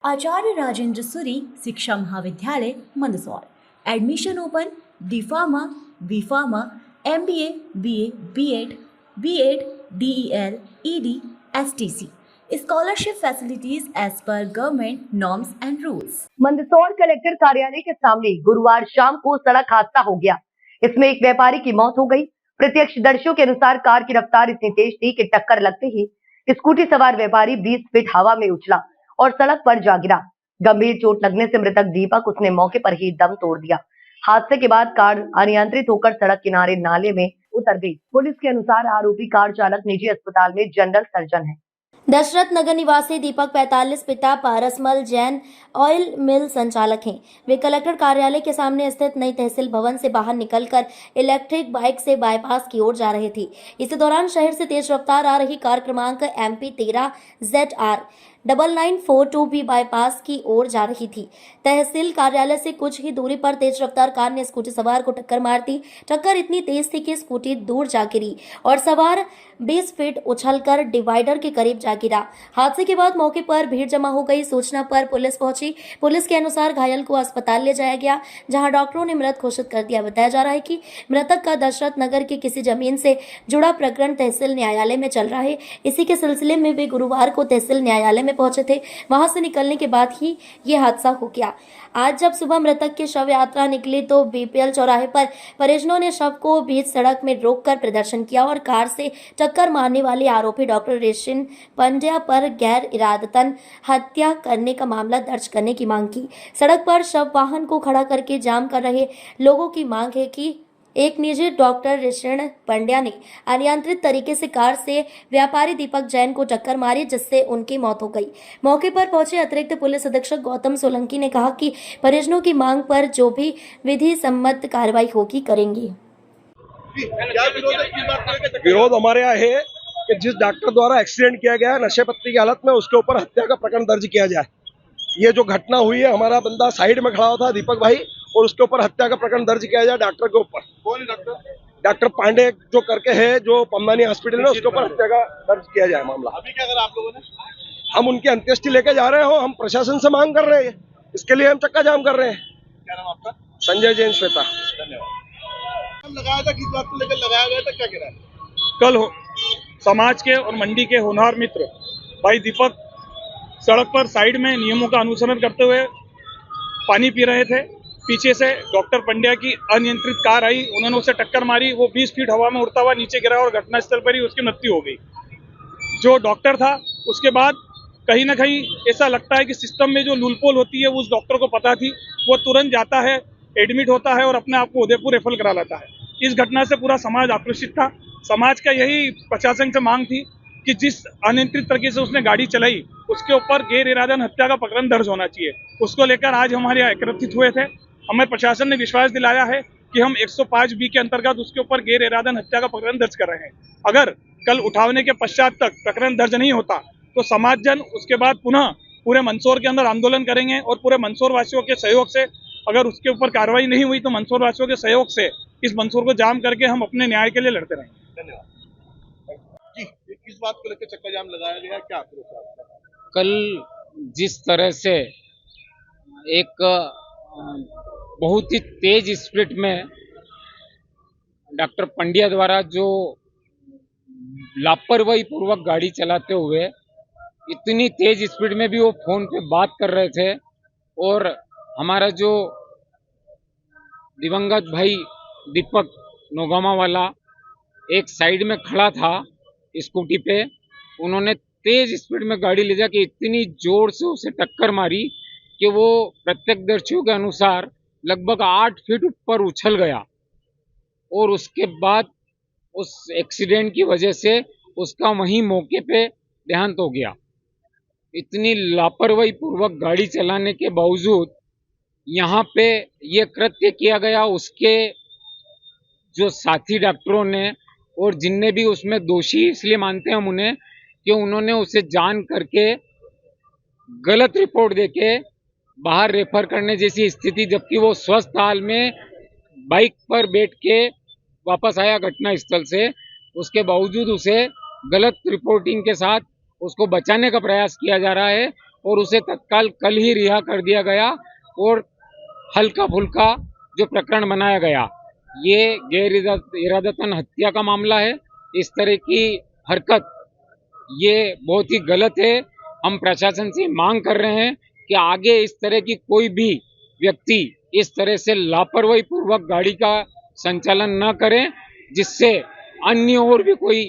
आचार्य राजेंद्र सूरी शिक्षा महाविद्यालय Mandsaur. Admission open. D pharma, B pharma, MBA, BA, B.Ed, B.Ed, DEL, ED, STC। Scholarship facilities as per government norms and rules. Mandsaur collector कार्यालय के सामने गुरुवार शाम को सड़क हादसा हो गया। इसमें एक व्यापारी की मौत हो गई। प्रत्यक्षदर्शियों के अनुसार कार की रफ्तार इतनी तेज थी कि टक्कर लगते ही स्कूटी सवार व्यापारी 20 फीट हवा में उछला और सड़क पर जा गिरा। गंभीर चोट लगने से मृतक दीपक उसने मौके पर ही दम तोड़ दिया। हादसे के बाद कार अनियंत्रित होकर सड़क किनारे नाले में उतर गई। पुलिस के अनुसार आरोपी कार चालक निजी अस्पताल में जनरल सर्जन है। दशरथ नगर निवासी दीपक 45 पिता पारसमल जैन ऑयल मिल संचालक हैं। वे कलेक्टर कार्यालय के सामने स्थित नई तहसील भवन से बाहर निकलकर इलेक्ट्रिक बाइक से बाईपास की ओर जा रहे थे। इसी दौरान शहर से तेज रफ्तार आ रही कार क्रमांक MP 13ZR 9942 भी बाईपास की ओर जा रही थी। तहसील कार्यालय से कुछ ही दूरी पर तेज रफ्तार कार ने स्कूटी सवार को टक्कर मार दी। टक्कर इतनी तेज थी कि स्कूटी दूर जा गिरी और सवार 20 फीट उछलकर डिवाइडर के करीब जा गिरा। हादसे के बाद मौके पर भीड़ जमा हो गई। सूचना पर पुलिस पहुंची। पुलिस के अनुसार घायल को अस्पताल ले जाया गया, जहां डॉक्टरों ने मृत घोषित कर दिया। बताया जा रहा है कि मृतक का दशरथ नगर की किसी जमीन से जुड़ा प्रकरण तहसील न्यायालय में चल रहा है। इसी के सिलसिले में वे गुरुवार को तहसील न्यायालय में पहुंचे थे। वहां से निकलने के बाद ही ये हादसा हो गया। आज जब सुबह मृतक की शव यात्रा निकली तो BPL चौराहे पर परिजनों ने शव को बीच सड़क में रोककर प्रदर्शन किया और कार से टक्कर मारने वाले आरोपी डॉक्टर ऋषिन पंड्या पर गैर इरादतन हत्या करने का मामला दर्ज करने की मांग की। सड़क पर शव वाहन को खड़ा करके जाम कर रहे लोगों की मांग है कि एक निजी डॉक्टर ऋषिन पंड्या ने अनियंत्रित तरीके से कार से व्यापारी दीपक जैन को टक्कर मारी, जिससे उनकी मौत हो गई। मौके पर पहुंचे अतिरिक्त पुलिस अधीक्षक गौतम सोलंकी ने कहा कि परिजनों की मांग पर जो भी विधि सम्मत कार्रवाई होगी करेंगे। विरोध हमारे यहाँ है कि जिस डॉक्टर द्वारा एक्सीडेंट किया गया है नशे पत्ती की हालत में, उसके ऊपर हत्या का प्रकरण दर्ज किया जाए। ये जो घटना हुई है, हमारा बंदा साइड में खड़ा हुआ था दीपक भाई, और उसके ऊपर हत्या का प्रकरण दर्ज किया जाए डॉक्टर के ऊपर। कौन डॉक्टर? डॉक्टर पांडे जो करके है, जो पम्बानी हॉस्पिटल में, उसके ऊपर हत्या का दर्ज किया जाए मामला। अभी क्या करा आप लोगों ने? हम उनकी अंत्येष्टि लेके जा रहे हो, हम प्रशासन से मांग कर रहे हैं, इसके लिए हम चक्का जाम कर रहे हैं। क्या नाम आपका? संजय जैन श्वेता। धन्यवाद। हम लगाया था, किस बात को लेकर लगाया गया था, क्या कह रहा है? कल समाज के और मंडी के होनहार मित्र भाई दीपक सड़क पर साइड में नियमों का अनुसरण करते हुए पानी पी रहे थे। पीछे से डॉक्टर पंड्या की अनियंत्रित कार आई, उन्होंने उसे टक्कर मारी। वो 20 फीट हवा में उड़ता हुआ नीचे गिरा और घटनास्थल पर ही उसकी मृत्यु हो गई। जो डॉक्टर था, उसके बाद कहीं ना कहीं ऐसा लगता है कि सिस्टम में जो लूलपोल होती है उस डॉक्टर को पता थी। वो तुरंत जाता है, एडमिट होता है और अपने आप को उदयपुर रेफर करा लेता है। इस घटना से पूरा समाज आक्रोशित था। समाज का यही प्रशासन से मांग थी कि जिस अनियंत्रित तरीके से उसने गाड़ी चलाई, उसके ऊपर गैर इरादतन हत्या का प्रकरण दर्ज होना चाहिए। उसको लेकर आज हमारे यहाँ एकत्रित हुए थे। हमें प्रशासन ने विश्वास दिलाया है कि हम 105B के अंतर्गत उसके ऊपर गैर इरादतन हत्या का प्रकरण दर्ज कर रहे हैं। अगर कल उठाने के पश्चात तक प्रकरण दर्ज नहीं होता तो समाज जन उसके बाद पुनः पूरे मंदसौर के अंदर आंदोलन करेंगे और पूरे मंदसौर वासियों के सहयोग से अगर उसके ऊपर कार्रवाई नहीं हुई तो मंदसौर वासियों के सहयोग से इस मंदसौर को जाम करके हम अपने न्याय के लिए लड़ते रहेंगे। धन्यवाद जी। किस बात को लेकर चक्का जाम लगाया गया, क्या आपको? कल जिस तरह से एक बहुत ही तेज स्पीड में डॉक्टर पंड्या द्वारा जो लापरवाही पूर्वक गाड़ी चलाते हुए इतनी तेज स्पीड में भी वो फोन पे बात कर रहे थे, और हमारा जो दिवंगत भाई दीपक नोगामा वाला एक साइड में खड़ा था स्कूटी पे, उन्होंने तेज स्पीड में गाड़ी ले जाके इतनी जोर से उसे टक्कर मारी कि वो प्रत्यक्षदर्शियों के अनुसार लगभग 8 फीट ऊपर उछल गया और उसके बाद उस एक्सीडेंट की वजह से उसका वहीं मौके पे देहांत हो गया। इतनी लापरवाही पूर्वक गाड़ी चलाने के बावजूद यहाँ पे ये कृत्य किया गया। उसके जो साथी डॉक्टरों ने और जिनने भी उसमें दोषी इसलिए मानते हैं हम उन्हें कि उन्होंने उसे जान करके गलत रिपोर्ट देके बाहर रेफर करने जैसी स्थिति, जबकि वो स्वस्थ हाल में बाइक पर बैठ के वापस आया घटना स्थल से, उसके बावजूद उसे गलत रिपोर्टिंग के साथ उसको बचाने का प्रयास किया जा रहा है। और उसे तत्काल कल ही रिहा कर दिया गया और हल्का फुल्का जो प्रकरण बनाया गया। ये गैर इरादतन हत्या का मामला है। इस तरह की हरकत ये बहुत ही गलत है। हम प्रशासन से मांग कर रहे हैं कि आगे इस तरह की कोई भी व्यक्ति इस तरह से लापरवाही पूर्वक गाड़ी का संचालन न करे, जिससे अन्य और भी कोई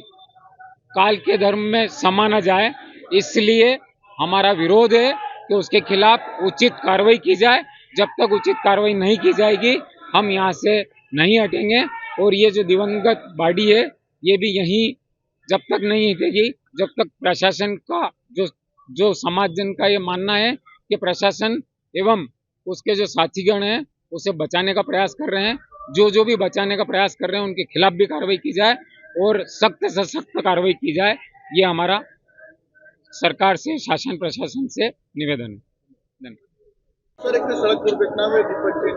काल के धर्म में समा न जाए। इसलिए हमारा विरोध है कि उसके खिलाफ उचित कार्रवाई की जाए। जब तक उचित कार्रवाई नहीं की जाएगी हम यहाँ से नहीं हटेंगे। और ये जो दिवंगत बॉडी है ये भी यहीं जब तक नहीं हटेगी जब तक प्रशासन का जो समाज जन का ये मानना है कि प्रशासन एवं उसके जो साथीगण हैं उसे बचाने का प्रयास कर रहे हैं। जो भी बचाने का प्रयास कर रहे हैं उनके खिलाफ भी कार्रवाई की जाए और सख्त से सख्त कार्रवाई की जाए। ये हमारा सरकार से, शासन प्रशासन से निवेदन है। सर, एक सड़क दुर्घटना में दीपक जी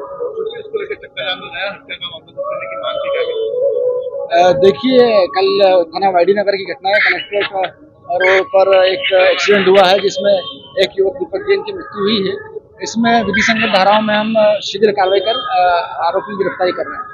इसको लेकर चक्का जाम लगाया, हत्या का मामला दर्ज करने की मांग की गई। देखिए, कल थाना वाईडी नगर की घटना है। कलेक्ट्रेट रोड पर एक एक्सीडेंट हुआ है जिसमें एक युवक दीपक जैन की मृत्यु हुई है। इसमें विधि संगत धाराओं में हम शीघ्र कार्रवाई कर आरोपी की गिरफ्तारी कर रहे हैं।